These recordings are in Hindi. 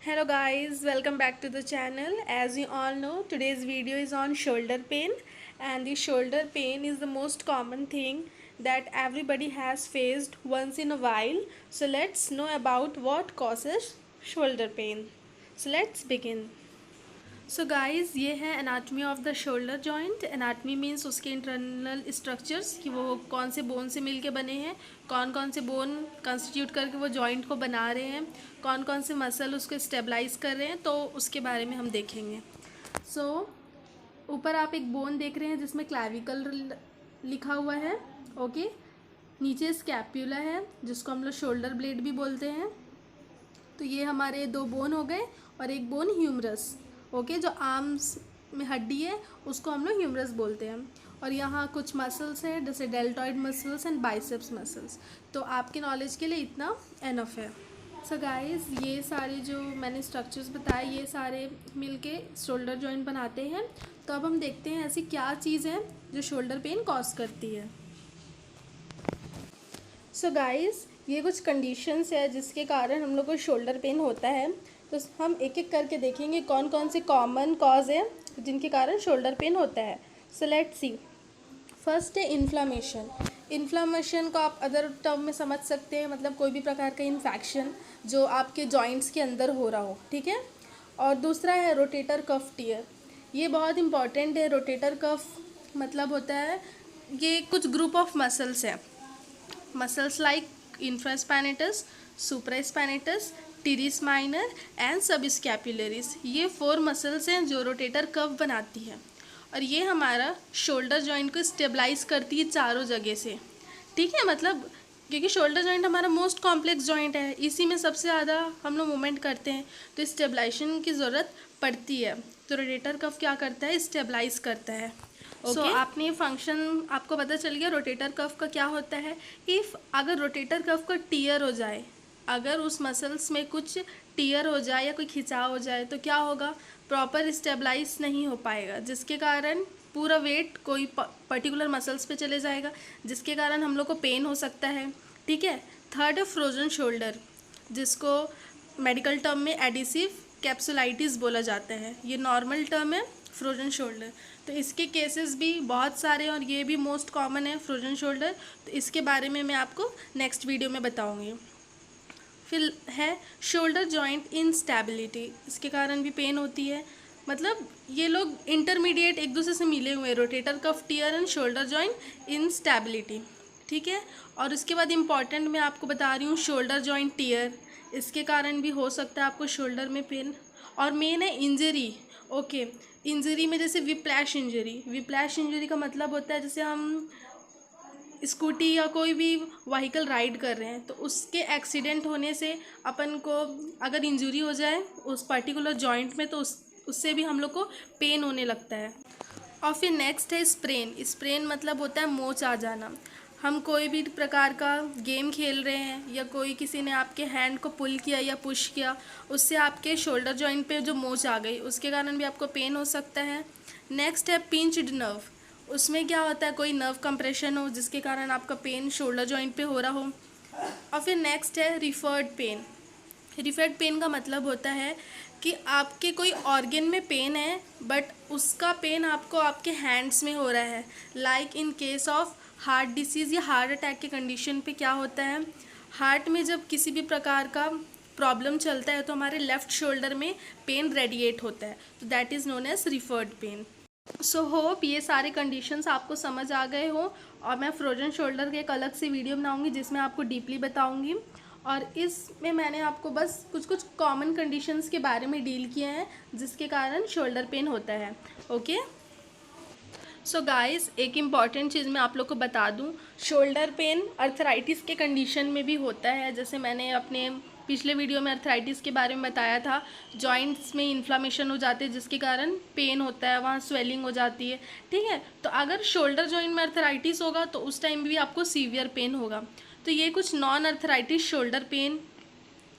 Hello guys, welcome back to the channel. As you all know, today's video is on shoulder pain, and the shoulder pain is the most common thing that everybody has faced once in a while. So let's know about what causes shoulder pain. So let's begin. So guys ये है anatomy of the shoulder joint. Anatomy means उसके इंटरनल स्ट्रक्चर्स कि वो कौन से बोन से मिल के बने हैं, कौन कौन से बोन कंस्टिट्यूट करके वो जॉइंट को बना रहे हैं, कौन कौन से मसल उसको स्टेबलाइज कर रहे हैं, तो उसके बारे में हम देखेंगे। ऊपर आप एक बोन देख रहे हैं जिसमें क्लैविकल लिखा हुआ है। ओके, नीचे स्कैप्यूला है जिसको हम लोग शोल्डर ब्लेड भी बोलते हैं। तो ये हमारे दो बोन हो गए और एक बोन ह्यूमरस। ओके, जो आर्म्स में हड्डी है उसको हम लोग ह्यूमरस बोलते हैं। और यहाँ कुछ मसल्स हैं जैसे deltoid muscles and biceps muscles. तो आपके नॉलेज के लिए इतना एनफ है। सो गाइस, ये सारे जो मैंने स्ट्रक्चर्स बताए ये सारे मिलके शोल्डर जॉइंट बनाते हैं। तो अब हम देखते हैं ऐसी क्या चीज़ है जो शोल्डर पेन कॉज करती है। सो गाइस, ये कुछ कंडीशंस है जिसके कारण हम लोग को शोल्डर पेन होता है। तो हम एक एक करके देखेंगे कौन कौन से कॉमन कॉज है जिनके कारण शोल्डर पेन होता है। So let's see. फर्स्ट है इन्फ्लामेशन। इन्फ्लामेशन को आप अदर टर्म में समझ सकते हैं, मतलब कोई भी प्रकार का इन्फेक्शन जो आपके जॉइंट्स के अंदर हो रहा हो, ठीक है। और दूसरा है रोटेटर कफ टियर। ये बहुत इंपॉर्टेंट है। रोटेटर कफ मतलब होता है ये कुछ ग्रुप ऑफ मसल्स है। Muscles like infraspinatus, supraspinatus, teres minor and subscapularis. ये 4 मसल्स हैं जो रोटेटर कफ बनाती है और ये हमारा शोल्डर जॉइंट को स्टेबलाइज करती है चारों जगह से, ठीक है। मतलब क्योंकि शोल्डर जॉइंट हमारा मोस्ट कॉम्प्लेक्स जॉइंट है, इसी में सबसे ज़्यादा हम लोग मूवमेंट करते हैं, तो स्टेबलाइजेशन की ज़रूरत पड़ती है। तो रोटेटर कफ क्या करता है, स्टेबलाइज करता है। सो आपने फंक्शन आपको पता चल गया रोटेटर कफ का क्या होता है। इफ़ अगर रोटेटर कफ का टीयर हो जाए, अगर उस मसल्स में कुछ टीयर हो जाए या कोई खिंचाव हो जाए तो क्या होगा, प्रॉपर स्टेबलाइज नहीं हो पाएगा, जिसके कारण पूरा वेट कोई पर्टिकुलर मसल्स पे चले जाएगा, जिसके कारण हम लोग को पेन हो सकता है, ठीक है। थर्ड है फ्रोजन शोल्डर, जिसको मेडिकल टर्म में एडिसिव कैप्सुलाइटिस बोला जाता है। ये नॉर्मल टर्म है फ्रोजन शोल्डर। तो इसके केसेस भी बहुत सारे और ये भी मोस्ट कॉमन है फ्रोजन शोल्डर। तो इसके बारे में मैं आपको नेक्स्ट वीडियो में बताऊँगी। फिर है शोल्डर जॉइंट इंस्टेबिलिटी। इसके कारण भी पेन होती है। मतलब ये लोग इंटरमीडिएट एक दूसरे से मिले हुए, rotator cuff tier and shoulder joint instability, ठीक है। और उसके बाद इम्पॉर्टेंट मैं आपको बता रही हूँ शोल्डर जॉइंट टियर। इसके कारण भी हो सकता है आपको शोल्डर में पेन। और मेन है इंजरी। ओके, इंजरी में जैसे विप्लैश इंजरी। विप्लैश इंजरी का मतलब होता है जैसे हम स्कूटी या कोई भी व्हीकल राइड कर रहे हैं तो उसके एक्सीडेंट होने से अपन को अगर इंजरी हो जाए उस पर्टिकुलर जॉइंट में तो उससे भी हम लोग को पेन होने लगता है। और फिर नेक्स्ट है स्प्रेन। स्प्रेन मतलब होता है मोच आ जाना। हम कोई भी प्रकार का गेम खेल रहे हैं या कोई किसी ने आपके हैंड को पुल किया या पुश किया, उससे आपके शोल्डर जॉइंट पे जो मोच आ गई उसके कारण भी आपको पेन हो सकता है। नेक्स्ट है पिंच्ड नर्व। उसमें क्या होता है, कोई नर्व कंप्रेशन हो जिसके कारण आपका पेन शोल्डर जॉइंट पे हो रहा हो। और फिर नेक्स्ट है रिफर्ड पेन। रिफर्ड पेन का मतलब होता है कि आपके कोई ऑर्गन में पेन है बट उसका पेन आपको आपके हैंड्स में हो रहा है। Like in case of heart disease या हार्ट अटैक के कंडीशन पे क्या होता है, हार्ट में जब किसी भी प्रकार का प्रॉब्लम चलता है तो हमारे लेफ़्ट शोल्डर में पेन रेडिएट होता है, तो that is known as referred pain. So hope ये सारे कंडीशंस आपको समझ आ गए हो। और मैं फ्रोजन शोल्डर के एक अलग से वीडियो बनाऊंगी जिसमें आपको डीपली बताऊंगी। और इसमें मैंने आपको बस कुछ कुछ कॉमन कंडीशंस के बारे में डील किए हैं जिसके कारण शोल्डर पेन होता है। ओके, सो गाइस, एक इम्पॉर्टेंट चीज़ मैं आप लोग को बता दूं, शोल्डर पेन अर्थराइटिस के कंडीशन में भी होता है। जैसे मैंने अपने पिछले वीडियो में अर्थराइटिस के बारे में बताया था, जॉइंट्स में इन्फ्लामेशन हो जाते हैं जिसके कारण पेन होता है, वहाँ स्वेलिंग हो जाती है, ठीक है। तो अगर शोल्डर जॉइंट में अर्थराइटिस होगा तो उस टाइम भी आपको सीवियर पेन होगा। तो ये कुछ नॉन अर्थराइटिस शोल्डर पेन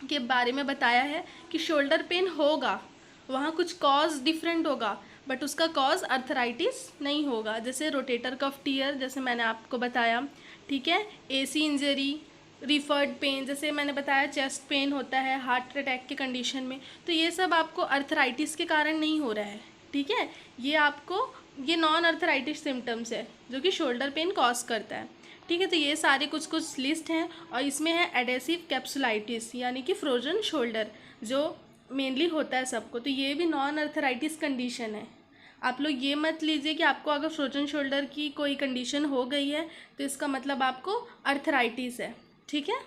के बारे में बताया है कि शोल्डर पेन होगा, वहाँ कुछ कॉज डिफरेंट होगा बट उसका कॉज अर्थराइटिस नहीं होगा। जैसे रोटेटर कफ टियर, जैसे मैंने आपको बताया, ठीक है। एसी इंजरी, रिफर्ड पेन, जैसे मैंने बताया चेस्ट पेन होता है हार्ट अटैक के कंडीशन में, तो ये सब आपको अर्थराइटिस के कारण नहीं हो रहा है, ठीक है। ये नॉन अर्थराइटिस सिम्टम्स है जो कि शोल्डर पेन कॉज करता है, ठीक है। तो ये सारे कुछ कुछ लिस्ट हैं, और इसमें है एडेसिव कैप्सुलाइटिस यानी कि फ्रोजन शोल्डर, जो मेनली होता है सबको, तो ये भी नॉन अर्थराइटिस कंडीशन है। आप लोग ये मत लीजिए कि आपको अगर फ्रोजन शोल्डर की कोई कंडीशन हो गई है तो इसका मतलब आपको अर्थराइटिस है, ठीक है।